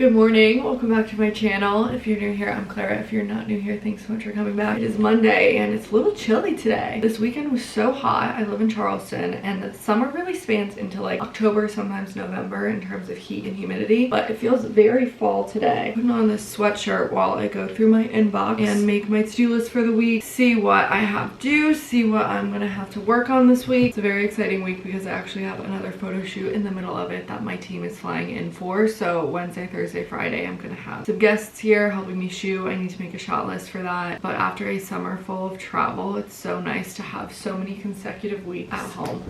Good morning, welcome back to my channel. If you're new here, I'm Clara. If you're not new here, thanks so much for coming back. It is Monday and it's a little chilly today. This weekend was so hot. I live in Charleston and the summer really spans into like October, sometimes November in terms of heat and humidity, but it feels very fall today. Putting on this sweatshirt while I go through my inbox and make my to-do list for the week, see what I have due, see what I'm gonna have to work on this week. It's a very exciting week because I actually have another photo shoot in the middle of it that my team is flying in for. So Wednesday, Thursday, Friday, I'm gonna have some guests here helping me shoot. I need to make a shot list for that. But after a summer full of travel, it's so nice to have so many consecutive weeks at home.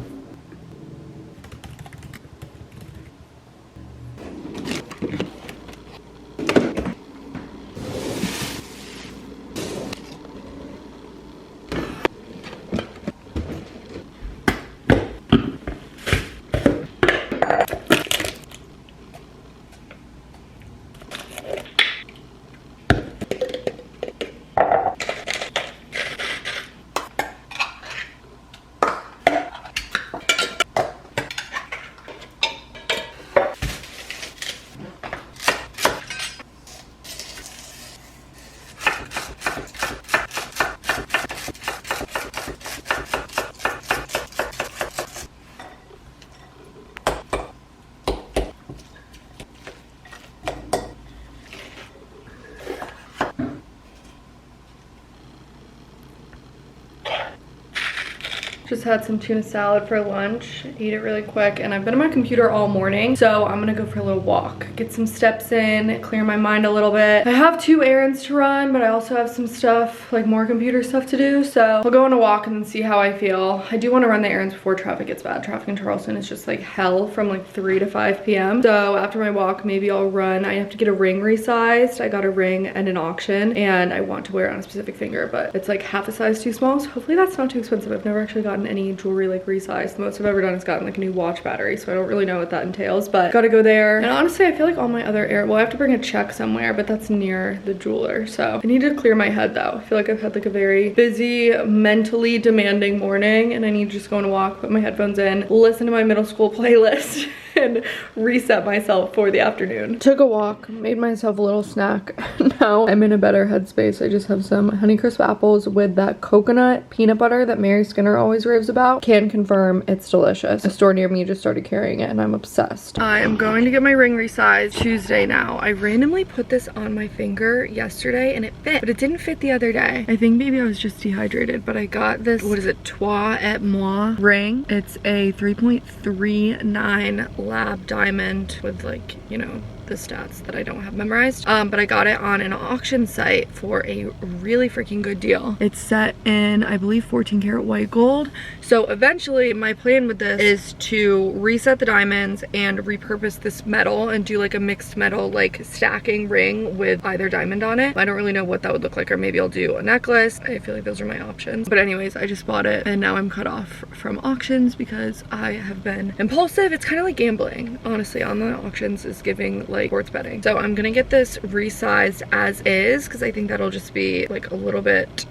Just had some tuna salad for lunch, ate it really quick, and I've been on my computer all morning, so I'm gonna go for a little walk, get some steps in, clear my mind a little bit. I have 2 errands to run, but I also have some stuff, like more computer stuff to do, so I'll go on a walk and then see how I feel. I do want to run the errands before traffic gets bad. Traffic in Charleston is just like hell from like 3 to 5 p.m. So after my walk, maybe I'll run. I have to get a ring resized. I got a ring at an auction and I want to wear it on a specific finger, but it's like half a size too small, so hopefully that's not too expensive. I've never actually gotten any jewelry like resized. The most I've ever done is gotten like a new watch battery, so I don't really know what that entails, but gotta go there. And honestly, I feel like all my other well, I have to bring a check somewhere, but that's near the jeweler, so I need to clear my head though. I feel like I've had like a very busy, mentally demanding morning, and I need to just go on a walk, put my headphones in, listen to my middle school playlist and reset myself for the afternoon. Took a walk, made myself a little snack. Now I'm in a better headspace. I just have some Honeycrisp apples with that coconut peanut butter that Mary Skinner always raves about. Can confirm it's delicious. A store near me just started carrying it and I'm obsessed. I am going to get my ring resized Tuesday now. I randomly put this on my finger yesterday and it fit, but it didn't fit the other day. I think maybe I was just dehydrated, but I got this, what is it, Toi et Moi ring. It's a 3.39 lab diamond with like, you know, the stats that I don't have memorized, but I got it on an auction site for a really freaking good deal. It's set in, I believe, 14 karat white gold. So eventually my plan with this is to reset the diamonds and repurpose this metal and do like a mixed metal like stacking ring with either diamond on it. I don't really know what that would look like, or maybe I'll do a necklace. I feel like those are my options, but anyways, I just bought it and now I'm cut off from auctions because I have been impulsive. It's kind of like gambling, honestly. On the auctions is giving like sports betting. So I'm gonna get this resized as is because I think that'll just be like a little bit,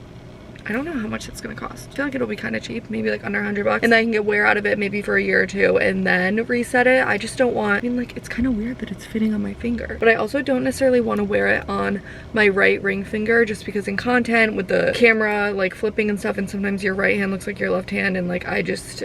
I don't know how much it's gonna cost. I feel like it'll be kind of cheap, maybe like under $100, and then I can get wear out of it maybe for a year or 2 and then reset it. I just don't want, I mean, like, it's kind of weird that it's fitting on my finger, but I also don't necessarily want to wear it on my right ring finger just because in content with the camera like flipping and stuff, and sometimes your right hand looks like your left hand, and like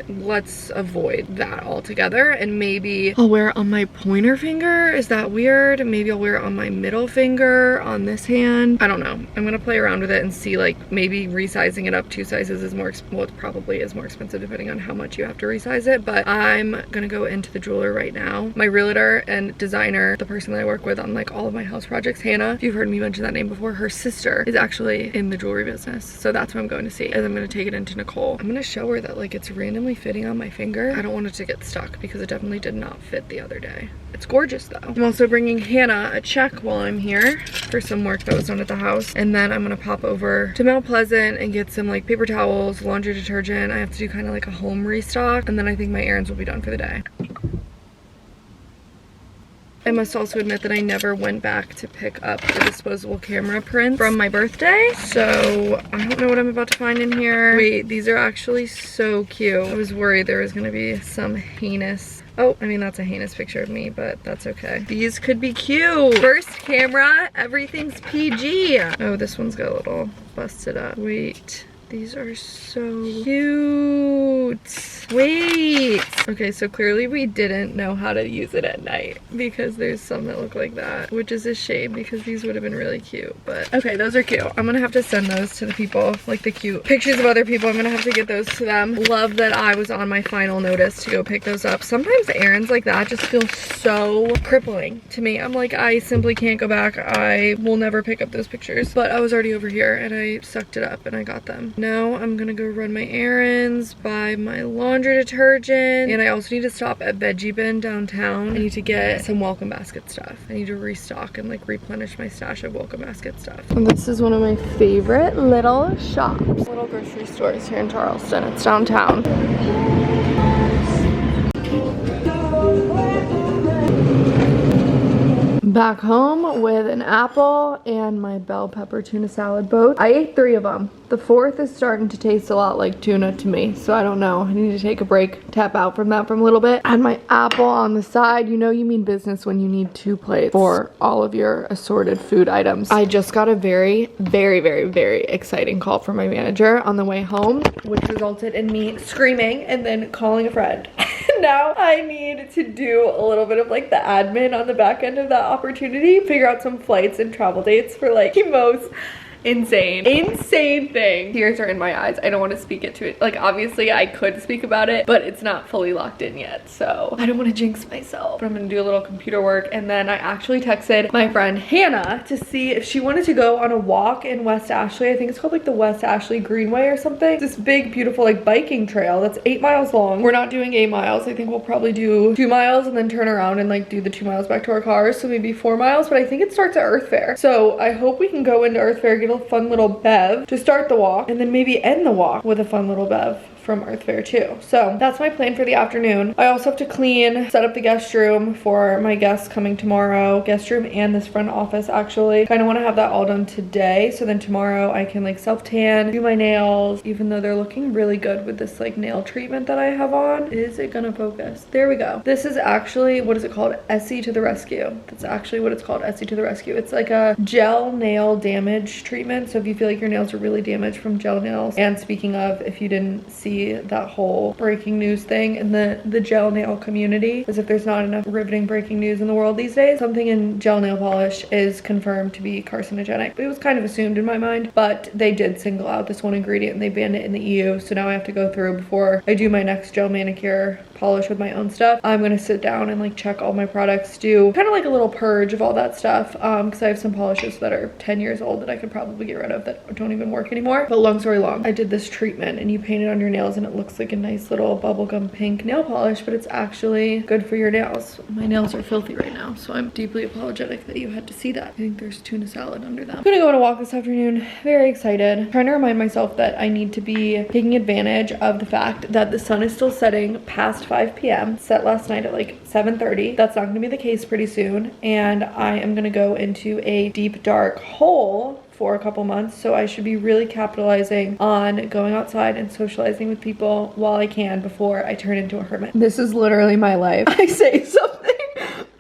let's avoid that altogether. And maybe I'll wear it on my pointer finger. Is that weird? Maybe I'll wear it on my middle finger on this hand. I don't know. I'm gonna play around with it and see, like maybe resizing it up 2 sizes is more, well, it probably is more expensive depending on how much you have to resize it, but I'm gonna go into the jeweler right now. My realtor and designer, the person that I work with on like all of my house projects, Hannah, if you've heard me mention that name before, her sister is actually in the jewelry business, so that's what I'm going to see. And I'm gonna take it into Nicole. I'm gonna show her that like it's randomly fitting on my finger. I don't want it to get stuck because it definitely did not fit the other day. It's gorgeous though. I'm also bringing Hannah a check while I'm here for some work that was done at the house, and then I'm gonna pop over to Mount Pleasant and get some like paper towels, laundry detergent. I have to do kind of like a home restock, and then I think my errands will be done for the day. I must also admit that I never went back to pick up the disposable camera prints from my birthday, so I don't know what I'm about to find in here. Wait, these are actually so cute. I was worried there was gonna be some heinous Oh, I mean, that's a heinous picture of me, but that's okay. These could be cute. First camera, everything's PG. Oh, this one's got a little busted up. Wait. These are so cute. Wait. Okay, so clearly we didn't know how to use it at night because there's some that look like that, which is a shame because these would have been really cute. But okay, those are cute. I'm gonna have to send those to the people, like the cute pictures of other people. I'm gonna have to get those to them. Love that I was on my final notice to go pick those up. Sometimes errands like that just feel so crippling to me. I'm like, I simply can't go back. I will never pick up those pictures. But I was already over here and I sucked it up and I got them. Now I'm gonna go run my errands, buy my laundry detergent, and I also need to stop at Veggie Bin downtown. I need to get some welcome basket stuff. I need to restock and like replenish my stash of welcome basket stuff. And this is one of my favorite little shops. Little grocery stores here in Charleston. It's downtown. Back home with an apple and my bell pepper tuna salad both. I ate 3 of them. The 4th is starting to taste a lot like tuna to me, so I don't know. I need to take a break, tap out from that for a little bit. And my apple on the side. You know you mean business when you need 2 plates for all of your assorted food items. I just got a very, very, very, very exciting call from my manager on the way home, which resulted in me screaming and then calling a friend. Now I need to do a little bit of like the admin on the back end of that opportunity, figure out some flights and travel dates for like the most insane thing. Tears are in my eyes. I don't want to speak it to it. Like obviously I could speak about it, but it's not fully locked in yet. So I don't want to jinx myself. But I'm gonna do a little computer work. And then I actually texted my friend Hannah to see if she wanted to go on a walk in West Ashley. I think it's called like the West Ashley Greenway or something. This big, beautiful like biking trail that's 8 miles long. We're not doing 8 miles. I think we'll probably do 2 miles and then turn around and like do the 2 miles back to our cars. So maybe 4 miles, but I think it starts at Earth Fair. So I hope we can go into Earth Fair, get a fun little bev to start the walk, and then maybe end the walk with a fun little bev from Earth Fair too. So that's my plan for the afternoon. I also have to clean, set up the guest room for my guests coming tomorrow. Guest room and this front office actually. Kind of want to have that all done today, so then tomorrow I can like self-tan, do my nails, even though they're looking really good with this like nail treatment that I have on. Is it gonna focus? There we go. This is actually, what is it called? Essie to the rescue. That's actually what it's called, Essie to the rescue. It's like a gel nail damage treatment. So if you feel like your nails are really damaged from gel nails, and speaking of, if you didn't see that whole breaking news thing in the gel nail community, as if there's not enough riveting breaking news in the world these days, something in gel nail polish is confirmed to be carcinogenic. It was kind of assumed in my mind, but they did single out this one ingredient and they banned it in the EU. So now I have to go through, before I do my next gel manicure polish with my own stuff, I'm gonna sit down and like check all my products, do kind of like a little purge of all that stuff, because I have some polishes that are 10 years old that I could probably get rid of that don't even work anymore. But long story long, I did this treatment and you paint it on your nails and it looks like a nice little bubblegum pink nail polish, but it's actually good for your nails. My nails are filthy right now, so I'm deeply apologetic that you had to see that. I think there's tuna salad under them. I'm gonna go on a walk this afternoon. Very excited. I'm trying to remind myself that I need to be taking advantage of the fact that the sun is still setting past 5 p.m. Set last night at like 7:30. That's not gonna be the case pretty soon, and I am gonna go into a deep dark hole for a couple months, so I should be really capitalizing on going outside and socializing with people while I can before I turn into a hermit. This is literally my life. I say something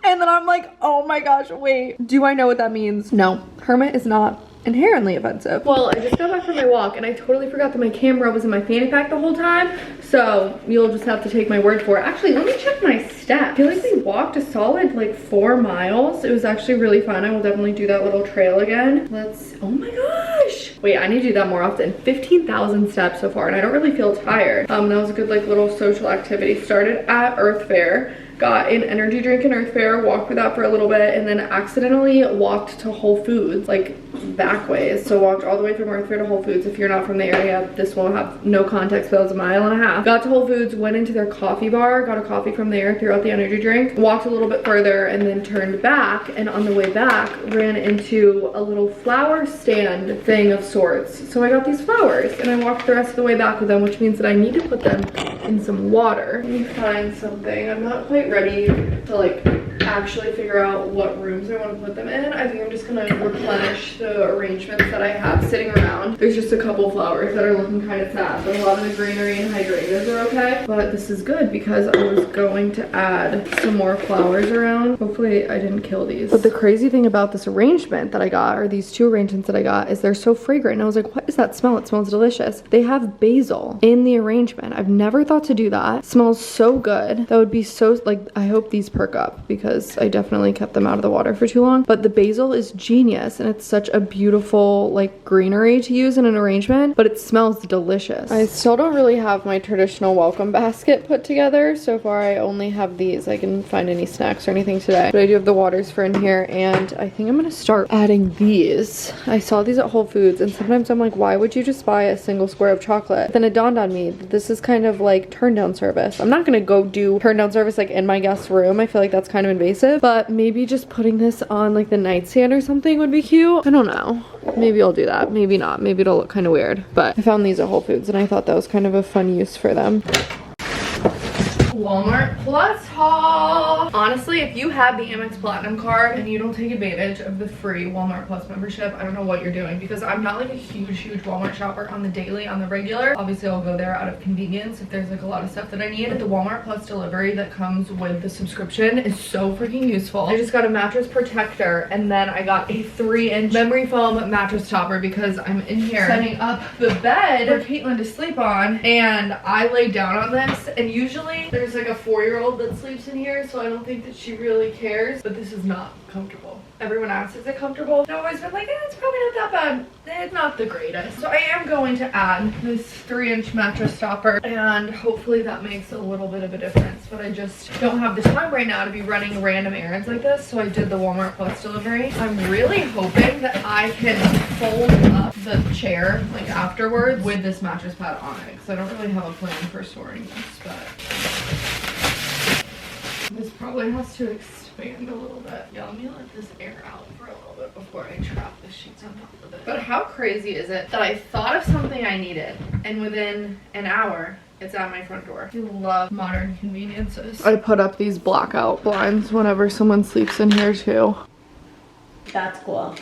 and then I'm like, oh my gosh, wait, do I know what that means? No, hermit is not inherently offensive. Well, I just got back from my walk and I totally forgot that my camera was in my fanny pack the whole time, so you'll just have to take my word for it. Actually, let me check my stat. I feel like we walked a solid like 4 miles. It was actually really fun. I will definitely do that little trail again. Let's, oh my gosh. Wait, I need to do that more often. 15,000 steps so far and I don't really feel tired. That was a good like little social activity. Started at Earth Fair. Got an energy drink in Earth Fair, walked with that for a little bit, and then accidentally walked to Whole Foods, like back ways. So walked all the way from Earth Fair to Whole Foods. If you're not from the area, this will have no context, but that was 1.5 miles. Got to Whole Foods, went into their coffee bar, got a coffee from there, threw out the energy drink, walked a little bit further, and then turned back. And on the way back, ran into a little flower stand thing of sorts. So I got these flowers, and I walked the rest of the way back with them, which means that I need to put them in some water. Let me find something. I'm not quite ready to like actually figure out what rooms I want to put them in. I think I'm just gonna replenish the arrangements that I have sitting around. There's just a couple flowers that are looking kind of sad, but a lot of the greenery and hydrangeas are okay. But this is good because I was going to add some more flowers around. Hopefully I didn't kill these. But the crazy thing about this arrangement that I got, or these two arrangements that I got, is they're so fragrant. And I was like, what is that smell? It smells delicious. They have basil in the arrangement. I've never thought to do that. It smells so good. That would be so, like, I hope these perk up because I definitely kept them out of the water for too long. But the basil is genius and it's such a beautiful like greenery to use in an arrangement, but it smells delicious. I still don't really have my traditional welcome basket put together. So far I only have these. I didn't find any snacks or anything today, but I do have the waters for in here, and I think I'm gonna start adding these. I saw these at Whole Foods and sometimes I'm like, why would you just buy a single square of chocolate? But then it dawned on me that this is kind of like turn down service. I'm not gonna go do turn down service like in my guest room. I feel like that's kind of invasive, but maybe just putting this on like the nightstand or something would be cute. I don't know. Maybe I'll do that. Maybe not. Maybe it'll look kind of weird, but I found these at Whole Foods and I thought that was kind of a fun use for them. Walmart Plus haul. Honestly, if you have the Amex Platinum card and you don't take advantage of the free Walmart Plus membership, I don't know what you're doing, because I'm not like a huge Walmart shopper on the daily, on the regular. Obviously, I'll go there out of convenience if there's like a lot of stuff that I need. But the Walmart Plus delivery that comes with the subscription is so freaking useful. I just got a mattress protector and then I got a 3-inch memory foam mattress topper because I'm in here setting up the bed for Caitlin to sleep on, and I lay down on this, and usually there's like a 4-year-old that sleeps in here, so I don't think that she really cares, but this is not comfortable. Everyone asks, is it comfortable? I've always been like, it's probably not that bad. It's not the greatest. So I am going to add this 3-inch mattress topper, and hopefully that makes a little bit of a difference, but I just don't have the time right now to be running random errands like this, so I did the Walmart Plus delivery. I'm really hoping that I can fold up the chair like afterwards with this mattress pad on it, because I don't really have a plan for storing this, but this probably has to expand a little bit. Yeah, let me let this air out for a little bit before I trap the sheets on top of it. But how crazy is it that I thought of something I needed, and within an hour, it's at my front door. I love modern conveniences. I put up these blackout blinds whenever someone sleeps in here too. That's cool.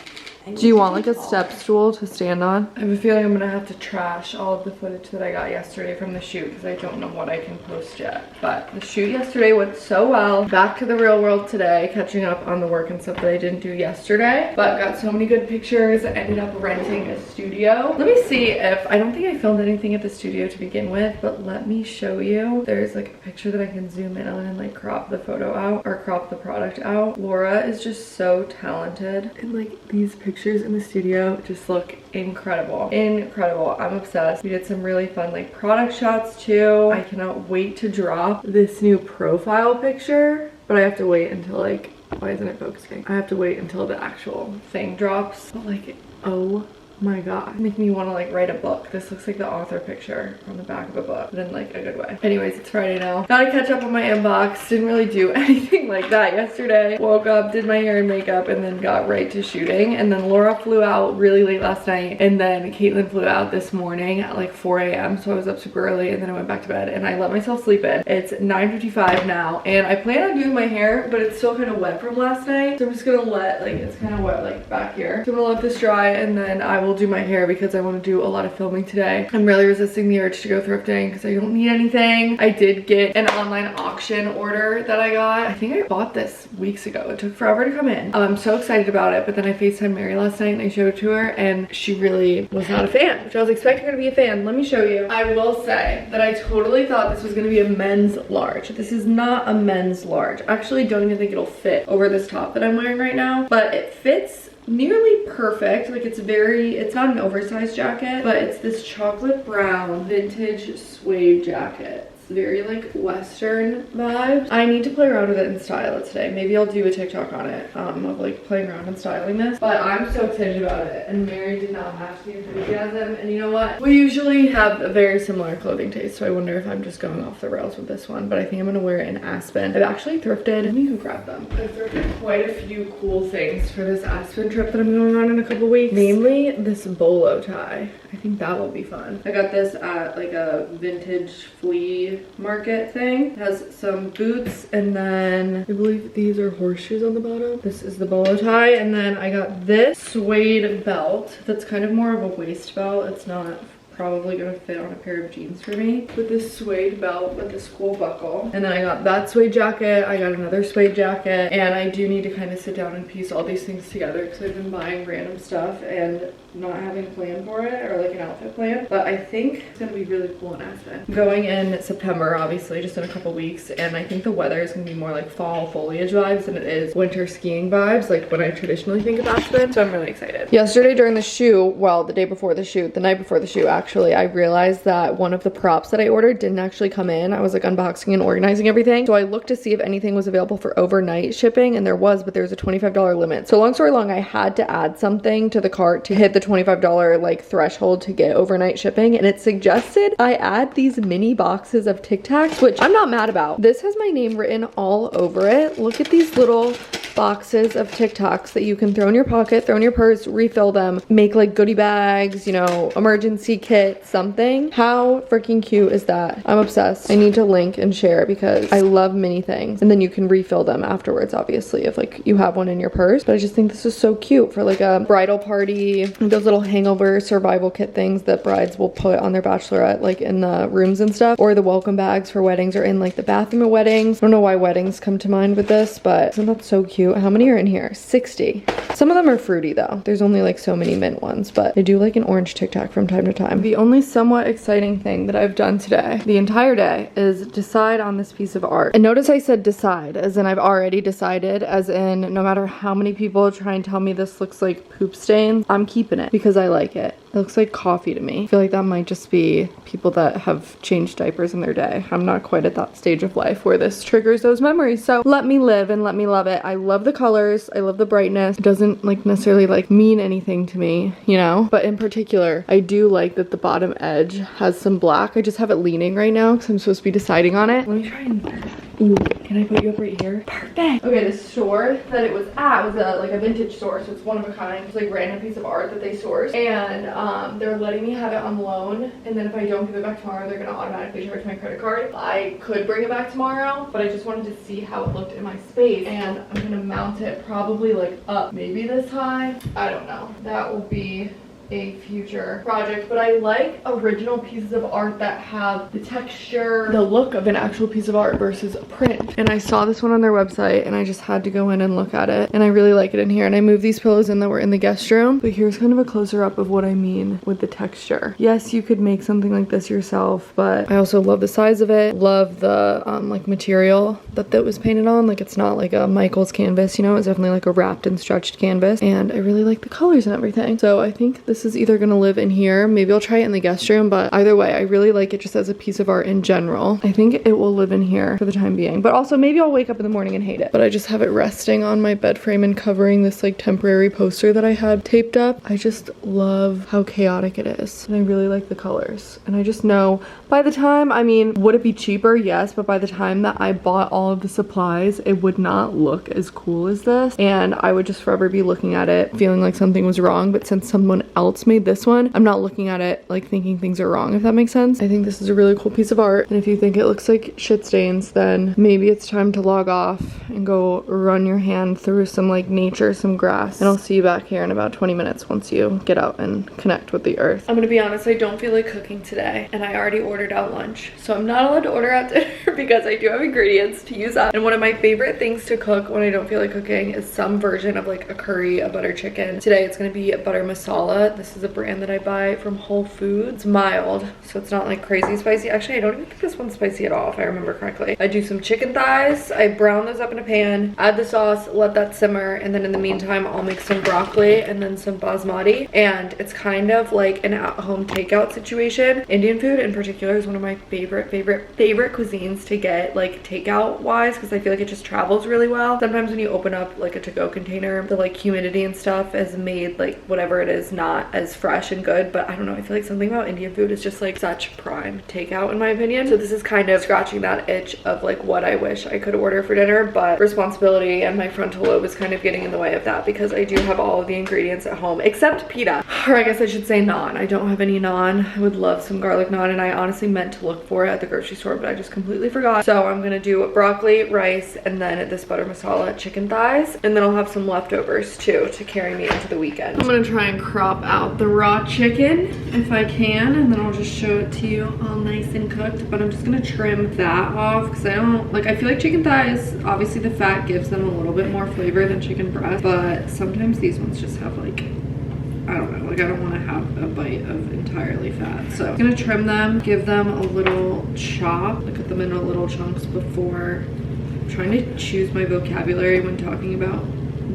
Do you want like a step stool to stand on? I have a feeling I'm gonna have to trash all of the footage that I got yesterday from the shoot because I don't know what I can post yet. But the shoot yesterday went so well. Back to the real world today, catching up on the work and stuff that I didn't do yesterday. But got so many good pictures. I ended up renting a studio. Let me see if, I don't think I filmed anything at the studio to begin with, but let me show you. There's like a picture that I can zoom in on and like crop the photo out or crop the product out. Laura is just so talented, and like these pictures in the studio just look incredible. I'm obsessed. We did some really fun like product shots too. I cannot wait to drop this new profile picture, but I have to wait until like, why isn't it focusing? I have to wait until the actual thing drops. But like, oh my god, making me want to like write a book. This looks like the author picture on the back of a book, but in like a good way. Anyways, it's Friday now. Gotta catch up on my inbox. Didn't really do anything like that yesterday. Woke up, did my hair and makeup, and then got right to shooting. And then Laura flew out really late last night, and then Caitlin flew out this morning at like 4 a.m. so I was up super early, and then I went back to bed and I let myself sleep in. It's 9:55 now, and I plan on doing my hair, but it's still kind of wet from last night, so I'm just gonna let, like, it's kind of wet like back here, so I'm gonna let this dry, and then I will do my hair because I want to do a lot of filming today. I'm really resisting the urge to go thrifting because I don't need anything. I did get an online auction order that I got. I think I bought this weeks ago. It took forever to come in. I'm so excited about it, but then I FaceTimed Mary last night and I showed it to her and she really was not a fan, which I was expecting her to be a fan. Let me show you. I will say that I totally thought this was going to be a men's large. This is not a men's large. I actually don't even think it'll fit over this top that I'm wearing right now, but it fits nearly perfect. Like, it's not an oversized jacket, but it's this chocolate brown vintage suede jacket. Very like Western vibes. I need to play around with it and style it today. Maybe I'll do a TikTok on it of like playing around and styling this, but I'm so excited about it, and Mary did not match the enthusiasm. And you know what, we usually have a very similar clothing taste, so I wonder if I'm just going off the rails with this one, but I think I'm gonna wear it in Aspen. I've actually thrifted, let me go grab them. I've thrifted quite a few cool things for this Aspen trip that I'm going on in a couple weeks, namely this bolo tie. I think that will be fun. I got this at like a vintage flea flea market thing. It has some boots, and then I believe these are horseshoes on the bottom. This is the bolo tie, and then I got this suede belt that's kind of more of a waist belt. It's not probably gonna fit on a pair of jeans for me, with this suede belt with the school buckle. And then I got that suede jacket, I got another suede jacket, and I do need to kind of sit down and piece all these things together because I've been buying random stuff and not having a plan for it, or like an outfit plan. But I think it's gonna be really cool in Aspen. I'm going in September, obviously, just in a couple weeks, and I think the weather is gonna be more like fall foliage vibes than it is winter skiing vibes, like when I traditionally think of Aspen. So I'm really excited. Yesterday during the shoot, well, the day before the shoot, the night before the shoot actually, I realized that one of the props that I ordered didn't actually come in. I was like unboxing and organizing everything. So I looked to see if anything was available for overnight shipping, and there was, but there was a $25 limit. So long story long, I had to add something to the cart to hit the $25 like threshold to get overnight shipping, and it suggested I add these mini boxes of Tic Tacs, which I'm not mad about. This has my name written all over it. Look at these little boxes of Tic Tacs that you can throw in your pocket, throw in your purse, refill them, make like goodie bags, you know, emergency kit, something. How freaking cute is that? I'm obsessed. I need to link and share because I love mini things, and then you can refill them afterwards, obviously, if like you have one in your purse. But I just think this is so cute for like a bridal party, those little hangover survival kit things that brides will put on their bachelorette, like in the rooms and stuff, or the welcome bags for weddings, or in like the bathroom at weddings. I don't know why weddings come to mind with this, but isn't that so cute? How many are in here? 60. Some of them are fruity though. There's only like so many mint ones, but I do like an orange Tic Tac from time to time. The only somewhat exciting thing that I've done today, the entire day, is decide on this piece of art. And notice I said decide, as in I've already decided, as in no matter how many people try and tell me this looks like poop stains, I'm keeping it because I like it. It looks like coffee to me. I feel like that might just be people that have changed diapers in their day. I'm not quite at that stage of life where this triggers those memories. So let me live and let me love it. I love the colors. I love the brightness. It doesn't like necessarily like mean anything to me, you know? But in particular, I do like that the bottom edge has some black. I just have it leaning right now because I'm supposed to be deciding on it. Let me try and... Ooh, can I put you up right here? Perfect. Okay, the store that it was at was like a vintage store, so it's one of a kind. It's like random piece of art that they sourced, and they're letting me have it on loan. And then if I don't give it back tomorrow, they're gonna automatically charge my credit card. I could bring it back tomorrow, but I just wanted to see how it looked in my space, and I'm gonna mount it probably like up, maybe this high. I don't know. That will be a future project, but I like original pieces of art that have the texture, the look of an actual piece of art versus a print. And I saw this one on their website and I just had to go in and look at it, and I really like it in here. And I moved these pillows in that were in the guest room, but here's kind of a closer up of what I mean with the texture. Yes, you could make something like this yourself, but I also love the size of it, love the like material that was painted on. Like it's not like a Michael's canvas, you know, it's definitely like a wrapped and stretched canvas, and I really like the colors and everything. So I think this is either gonna live in here, maybe I'll try it in the guest room, but either way, I really like it just as a piece of art in general. I think it will live in here for the time being, but also maybe I'll wake up in the morning and hate it. But I just have it resting on my bed frame and covering this like temporary poster that I had taped up. I just love how chaotic it is, and I really like the colors. And I just know by the time, I mean, would it be cheaper? Yes, but by the time that I bought all of the supplies, it would not look as cool as this, and I would just forever be looking at it feeling like something was wrong. But since someone else made this one, I'm not looking at it like thinking things are wrong, if that makes sense. I think this is a really cool piece of art, and if you think it looks like shit stains, then maybe it's time to log off and go run your hand through some like nature, some grass, and I'll see you back here in about 20 minutes once you get out and connect with the earth. I'm gonna be honest, I don't feel like cooking today, and I already ordered out lunch, so I'm not allowed to order out dinner because I do have ingredients to use up. And one of my favorite things to cook when I don't feel like cooking is some version of like a curry, a butter chicken. Today it's gonna be a butter masala. This is a brand that I buy from Whole Foods. Mild, so it's not like crazy spicy. Actually, I don't even think this one's spicy at all, if I remember correctly. I do some chicken thighs. I brown those up in a pan, add the sauce, let that simmer, and then in the meantime, I'll make some broccoli and then some basmati. And it's kind of like an at-home takeout situation. Indian food in particular is one of my favorite cuisines to get like takeout wise, because I feel like it just travels really well. Sometimes when you open up like a to-go container, the like humidity and stuff has made like whatever it is not not as fresh and good, but I don't know, I feel like something about Indian food is just like such prime takeout in my opinion. So this is kind of scratching that itch of like what I wish I could order for dinner, but responsibility and my frontal lobe is kind of getting in the way of that because I do have all of the ingredients at home except pita, or I guess I should say naan. I don't have any naan. I would love some garlic naan, and I honestly meant to look for it at the grocery store, but I just completely forgot. So I'm gonna do broccoli, rice, and then this butter masala chicken thighs, and then I'll have some leftovers too to carry me into the weekend. I'm gonna try and crop out the raw chicken if I can, and then I'll just show it to you all nice and cooked, but I'm just gonna trim that off because I don't like, I feel like chicken thighs, obviously the fat gives them a little bit more flavor than chicken breast, but sometimes these ones just have like, I don't know, like I don't want to have a bite of entirely fat. So I'm gonna trim them, give them a little chop, cut them into little chunks before. I'm trying to choose my vocabulary when talking about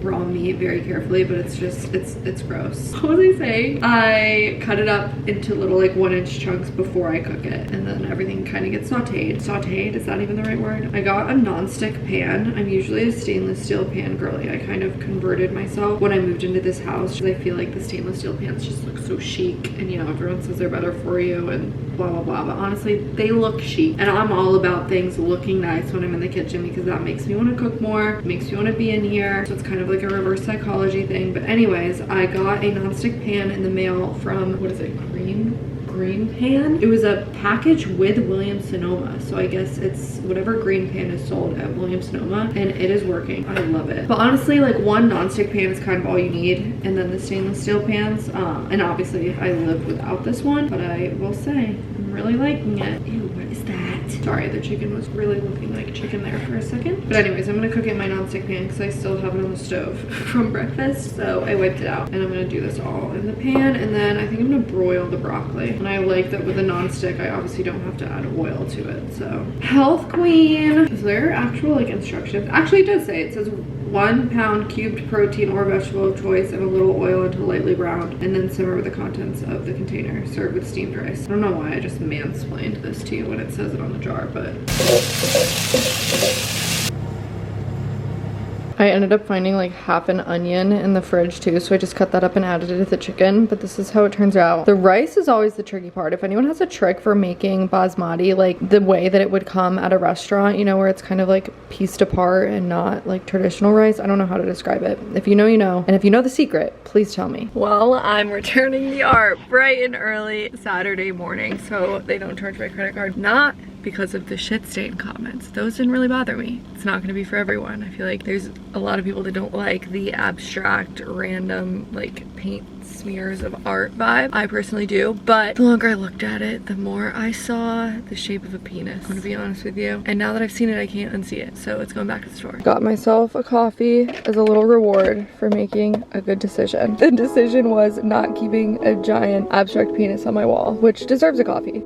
raw meat very carefully, but it's just, it's gross. What was I saying? I cut it up into little like 1-inch chunks before I cook it, and then everything kind of gets sauteed. Sauteed, is that even the right word? I got a non-stick pan. I'm usually a stainless steel pan girly. I kind of converted myself when I moved into this house because I feel like the stainless steel pans just look so chic, and you know, everyone says they're better for you and blah blah blah, but honestly they look chic, and I'm all about things looking nice when I'm in the kitchen because that makes me want to cook more, makes me want to be in here. So it's kind of like a reverse psychology thing. But anyways, I got a non-stick pan in the mail from, what is it, green pan. It was a package with Williams Sonoma, so I guess it's whatever green pan is sold at Williams Sonoma, and it is working. I love it. But honestly, like one non-stick pan is kind of all you need, and then the stainless steel pans, and obviously I live without this one, but I will say I'm really liking it. Ew, what is that? Sorry, the chicken was really looking like chicken there for a second. But anyways, I'm gonna cook it in my non-stick pan because I still have it on the stove from breakfast, so I wiped it out, and I'm gonna do this all in the pan, and then I think I'm gonna broil the broccoli. And I like that with a non-stick, I obviously don't have to add oil to it. So health queen. Is there actual like instructions? Actually, it does say, it says 1 pound cubed protein or vegetable of choice and a little oil until lightly browned, and then simmer with the contents of the container. Serve with steamed rice. I don't know why I just mansplained this to you when it says it on the jar, but I ended up finding like half an onion in the fridge too, so I just cut that up and added it to the chicken, but this is how it turns out. The rice is always the tricky part. If anyone has a trick for making basmati like the way that it would come at a restaurant, you know, where it's kind of like pieced apart and not like traditional rice, I don't know how to describe it. If you know, you know, and if you know the secret, please tell me. Well, I'm returning the art bright and early Saturday morning, so they don't charge my credit card. Not because of the shit stain comments. Those didn't really bother me. It's not gonna be for everyone. I feel like there's a lot of people that don't like the abstract, random, like paint smears of art vibe. I personally do, but the longer I looked at it, the more I saw the shape of a penis. I'm gonna be honest with you. And now that I've seen it, I can't unsee it. So it's going back to the store. Got myself a coffee as a little reward for making a good decision. The decision was not keeping a giant abstract penis on my wall, which deserves a coffee.